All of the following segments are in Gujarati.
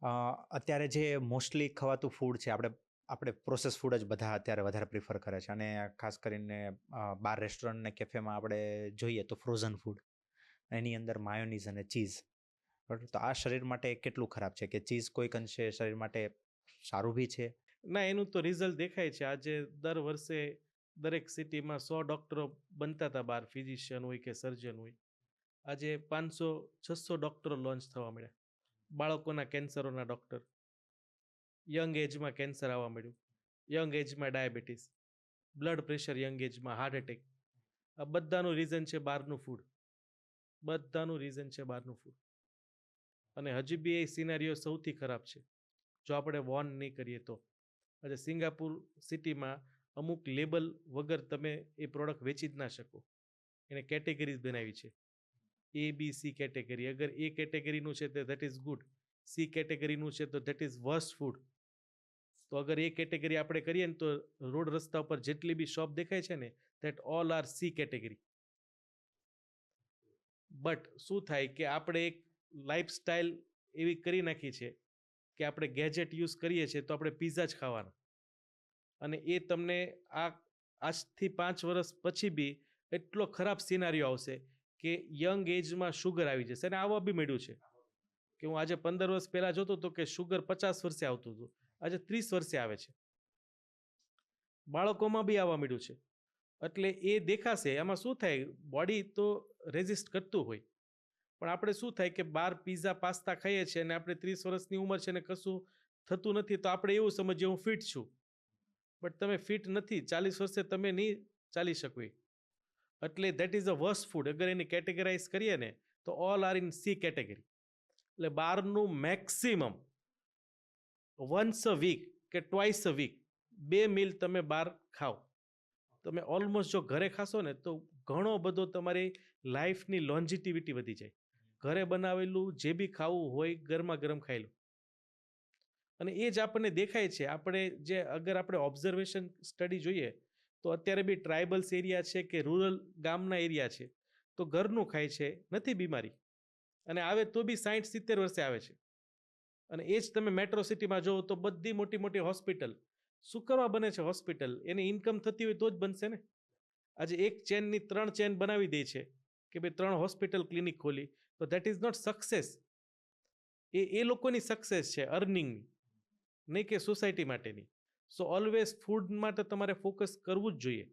અ, અત્યારે જે મોસ્ટલી ખવાતું ફૂડ છે, આપણે પ્રોસેસ ફૂડ જ બધા અત્યારે વધારે પ્રિફર કરે છે. અને ખાસ કરીને બાર રેસ્ટોરન્ટ ને કેફેમાં આપણે જોઈએ તો ફ્રોઝન ફૂડ, એની અંદર માયોનીઝ અને ચીઝ. બરાબર, તો આ શરીર માટે કેટલું ખરાબ છે? કે ચીઝ કોઈક અંશે શરીર માટે સારું બી છે? ના, એનું તો રિઝલ્ટ દેખાય છે. આજે દર વર્ષે દરેક સિટીમાં 100 ડૉક્ટરો બનતા હતા બહાર, ફિઝિશિયન હોય કે સર્જન હોય. આજે 500-600 ડૉક્ટરો લોન્ચ થવા મળ્યા. બાળકોના કેન્સરોના ડૉક્ટર, યંગ એજમાં કેન્સર આવવા મળ્યું, યંગ એજમાં ડાયાબિટીસ, બ્લડ પ્રેશર યંગ એજમાં, હાર્ટ એટેક. આ બધાનું રીઝન છે બહારનું ફૂડ. બધાનું રીઝન છે બહારનું ફૂડ. અને હજી બી એ સિનારીઓ સૌથી ખરાબ છે જો આપણે વોર્ન નહીં કરીએ તો. આજે સિંગાપુર સિટીમાં અમુક લેબલ વગર તમે એ પ્રોડક્ટ વેચી જ ના શકો. એને કેટેગરીઝ બનાવી છે, એ બી સી કેટેગરી. અગર એ કેટેગરીનું છે તો ધેટ ઇઝ ગુડ, સી કેટેગરીનું છે તો ધેટ ઇઝ વર્સ્ટ ફૂડ. તો અગર એ કેટેગરી આપણે કરીએ ને તો રોડ રસ્તા ઉપર જેટલી બી શોપ દેખાય છે ને, that all are C category. But શું થાય કે આપણે એક લાઈફસ્ટાઈલ એવી કરી નાખી છે કે આપણે ગેજેટ યુઝ કરીએ છીએ તો આપણે પિઝા જ ખાવાના. અને એ તમને આ આજથી 5 વર્ષ પછી બી એટલો ખરાબ સિનારીઓ આવશે કે યંગ એજમાં શુગર આવી જશે. અને આવવા બી મળ્યું છે કે હું આજે 15 વર્ષ પહેલા જોતો હતો કે શુગર 50 વર્ષે આવતું હતું, આજે 30 વર્ષે આવે છે. બાળકોમાં બી આવવા મળ્યું છે. એટલે એ દેખાશે. એમાં શું થાય, બોડી તો રેઝિસ્ટ કરતું હોય, પણ આપણે શું થાય કે બાર પીઝા પાસ્તા ખાઈએ છીએ અને આપણે 30 વર્ષની ઉંમર છે ને કશું થતું નથી, તો આપણે એવું સમજીએ હું ફિટ છું. બટ તમે ફિટ નથી, 40 વર્ષે તમે નહીં ચાલી શકો. એટલે that is a worst food. અગર એની કેટેગરાઇઝ કરીએ ને તો all are in C category. એટલે બહારનું મેક્સિમમ વન્સ અ વીક કે ટ્વાઇસ અ વીક 2 મીલ તમે બહાર ખાઓ. તમે ઓલમોસ્ટ જો ઘરે ખાશો ને તો ઘણો બધો તમારી લાઈફની લોન્જિટિવિટી વધી જાય. ઘરે બનાવેલું જે બી ખાવું હોય ગરમા ગરમ ખાઈ લો. અને એ જ આપણને દેખાય છે. આપણે જે અગર આપણે ઓબ્ઝર્વેશન સ્ટડી જોઈએ તો અત્યારે બી ટ્રાઇબલ્સ એરિયા છે કે રૂરલ ગામના એરિયા છે તો ઘરનું ખાય છે, નથી બીમારી. અને આવે તો બી 60-70 વર્ષે આવે છે. અને એ જ તમે મેટ્રો સિટીમાં જુઓ તો બધી મોટી મોટી હોસ્પિટલ શું કરવા બને છે? હોસ્પિટલ એની ઇન્કમ થતી હોય તો જ બનશે ને. આજે એક ચેનની 3 ચેન બનાવી દે છે કે ભાઈ 3 હોસ્પિટલ ક્લિનિક ખોલી, તો ધેટ ઇઝ નોટ સક્સેસ. એ લોકોની સક્સેસ છે અર્નિંગની, નહીં કે સોસાયટી માટેની. સો ઓલવેઝ ફૂડ માટે તમારે ફોકસ કરવું જ જોઈએ.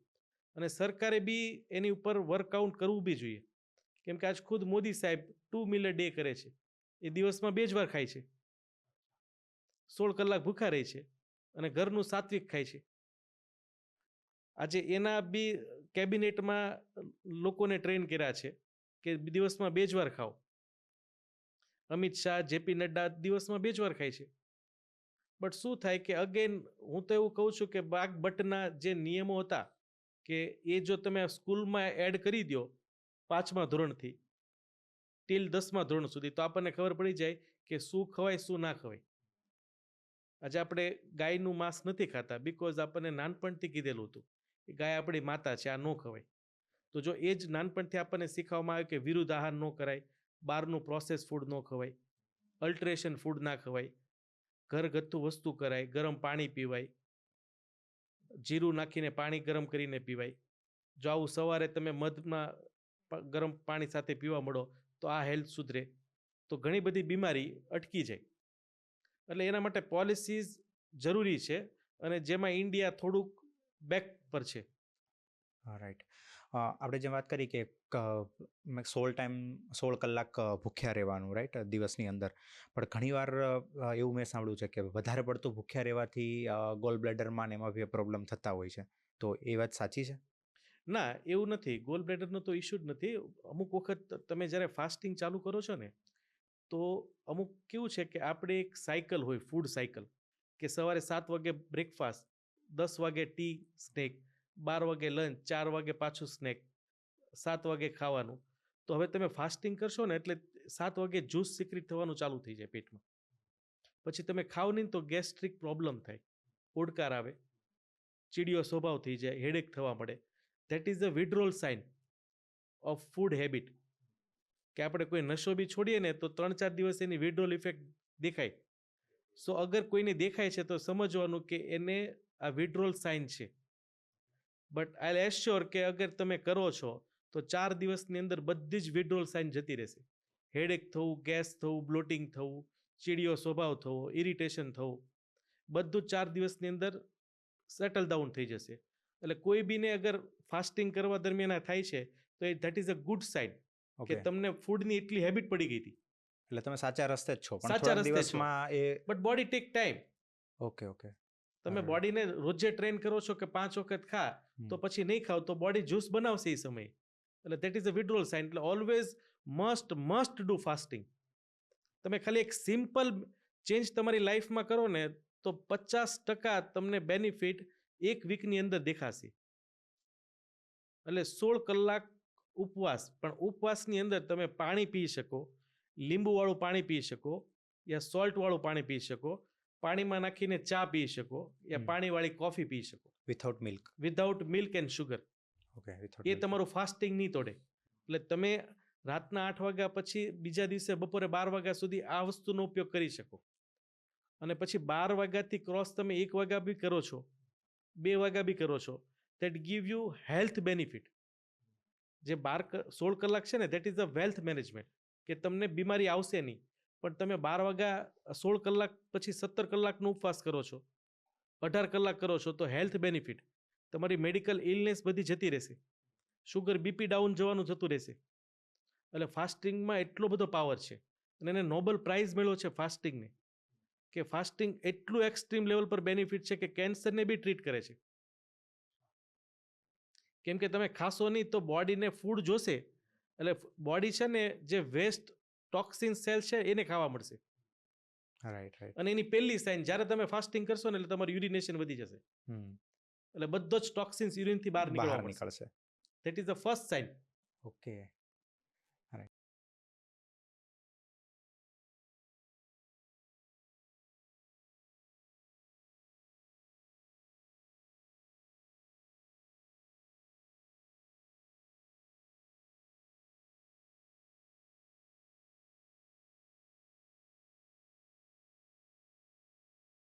અને સરકારે બી એની ઉપર વર્કઆઉટ કરવું બી જોઈએ. કેમ કે આજ ખુદ મોદી સાહેબ 2 મીલ અ ડે કરે છે. એ દિવસમાં 2 જ વાર ખાય છે, 16 કલાક ભૂખા રહે છે અને ઘરનું સાત્વિક ખાય છે. આજે એના બી કેબિનેટમાં લોકોને ટ્રેન કર્યા છે કે દિવસમાં 2 જ વાર ખાઓ. અમિત શાહ, જેપી નડ્ડા દિવસમાં 2 જ વાર ખાય છે. બટ શું થાય કે અગેન હું તો એવું કહું છું કે બાગબટના જે નિયમો હતા કે એ જો તમે સ્કૂલમાં એડ કરી દો 5મા ધોરણથી ટીલ 10મા ધોરણ સુધી, તો આપણને ખબર પડી જાય કે શું ખવાય શું ના ખવાય. આજે આપણે ગાયનું માંસ નથી ખાતા બિકોઝ આપણને નાનપણથી કીધેલું હતું કે ગાય આપણી માતા છે, આ ન ખવાય. તો જો એ જ નાનપણથી આપણને શીખવામાં આવે કે વિરુદ્ધ આહાર ન કરાય, બહારનું પ્રોસેસ ફૂડ ન ખવાય, અલ્ટ્રેશન ફૂડ ના ખવાય, ઘરગથ્થુ વસ્તુ કરાય, ગરમ પાણી પીવાય, જીરું નાખીને પાણી ગરમ કરીને પીવાય. જો આવું સવારે તમે મધમાં ગરમ પાણી સાથે પીવા મળો તો આ હેલ્થ સુધરે, તો ઘણી બધી બીમારી અટકી જાય. એટલે એના માટે પોલિસીઝ જરૂરી છે અને જેમાં ઇન્ડિયા થોડુંક બેક પર છે. રાઈટ. આપણે જે વાત કરી કે 16 કલાક ભૂખ્યા રહેવાનું, રાઈટ, દિવસની અંદર. પણ ઘણીવાર એવું મેં સાંભળ્યું છે કે વધારે પડતું ભૂખ્યા રહેવાથી ગોલ બ્લેડરમાં ને એમાં બી પ્રોબ્લેમ થતા હોય છે. તો એ વાત સાચી છે? ના, એવું નથી. ગોલ બ્લેડરનો તો ઇશ્યુ જ નથી. અમુક વખત તમે જ્યારે ફાસ્ટિંગ ચાલુ કરો છો ને તો અમુક કેવું છે કે આપણે એક સાયકલ હોય, ફૂડ સાયકલ, કે સવારે 7 વાગે બ્રેકફાસ્ટ, 10 વાગે ટી સ્નેક, 12 વાગે લંચ, 4 વાગે પાછું સ્નેક, 7 વાગે ખાવાનું. તો હવે તમે ફાસ્ટિંગ કરશો ને એટલે 7 વાગે જ્યુસ સિક્રિટ થવાનું ચાલુ થઈ જાય પેટમાં. પછી તમે ખાવ નહીં તો ગેસ્ટ્રિક પ્રોબ્લેમ થાય, ઓડકાર આવે, ચીડિયો સ્વભાવ થઈ જાય, હેડેક થવા મળે. That is a withdrawal sign of food habit. કે આપણે કોઈ નશો બી છોડીએ ને તો 3-4 દિવસ એની વિડ્રોલ ઇફેક્ટ દેખાય. સો અગર કોઈને દેખાય છે તો સમજવાનું કે એને આ વિડ્રોલ સાઇન છે. બટ આઈ એશ્યોર કે અગર તમે કરો છો તો 4 દિવસની અંદર બધી જ વિડ્રોલ સાઇન જતી રહેશે. હેડેક થવું, ગેસ થવું, બ્લોટિંગ થવું, ચીડિયો સ્વભાવ થવો, ઇરિટેશન થવું, બધું 4 દિવસની અંદર સેટલ ડાઉન થઈ જશે. એટલે કોઈ બીને અગર ફાસ્ટિંગ કરવા દરમિયાન આ થાય છે તો that is a good sign કે ઓકે, તમને ફૂડની એટલી હેબિટ પડી ગઈ હતી. એટલે તમે સાચા રસ્તે જ છો, પણ સાચા થોડા રસ્તે છો. દિવસમાં એ but body take time. Okay okay તમે બરાબર. બોડીને રોજે ટ્રેન કરો છો કે 5 વખત ખા તો પછી નહીં ખાવ તો બોડી જ્યુસ બનાવશે એ સમયે. એટલે that is a withdrawal sign. એટલે ઓલવેઝ મસ્ટ ડુ ફાસ્ટિંગ. તમે ખાલી એક સિમ્પલ ચેન્જ તમારી લાઈફમાં કરો ને તો 50% તમને બેનિફિટ એક વીકની અંદર દેખાશે. એટલે 16 કલાક ઉપવાસ, પણ ઉપવાસની અંદર તમે પાણી પી શકો, લીંબુવાળું પાણી પી શકો, યા સોલ્ટવાળું પાણી પી શકો, પાણીમાં નાખીને ચા પી શકો, યા પાણીવાળી કોફી પી શકો, without milk. Without milk and sugar. Okay, એ તમારું ફાસ્ટિંગ નહીં તોડે. એટલે તમે રાતના 8 વાગ્યા પછી બીજા દિવસે બપોરે 12 વાગ્યા સુધી આ વસ્તુનો ઉપયોગ કરી શકો. અને પછી 12 વાગ્યાથી ક્રોસ તમે 1 વાગ્યા બી કરો છો, 2 વાગ્યા બી કરો છો, that give you health benefit. જે 16 કલાક છે ને that is a wealth management, કે તમને બીમારી આવશે નહીં. પણ તમે 12 વાગ્યા 16 કલાક પછી 17 કલાકનો ઉપવાસ કરો છો, 18 કલાક કરો છો તો હેલ્થ બેનિફિટ, તમારી મેડિકલ ઇલનેસ બધી જતી રહેશે, શુગર બીપી ડાઉન જવાનું જતું રહેશે. એટલે ફાસ્ટિંગમાં એટલો બધો પાવર છે. અને એને નોબેલ પ્રાઇઝ મળ્યો છે ફાસ્ટિંગને, કે ફાસ્ટિંગ એટલું એક્સ્ટ્રીમ લેવલ પર બેનિફિટ છે કે કેન્સરને બી ટ્રીટ કરે છે. કેમ કે તમે ખાશો નહીં તો બોડીને ફૂડ જોશે, એટલે બોડી છે ને જે વેસ્ટ ટોક્સિન સેલ છે એને ખાવા મળશે. Right right. અને એની પહેલી સાઇન જ્યારે તમે ફાસ્ટિંગ કરશો ને એટલે તમારું યુરિનેશન વધી જશે. એટલે બધો જ ટોક્સિન્સ યુરિનથી બહાર બહાર નીકળશે. નીકળશે. That is the first sign. Okay.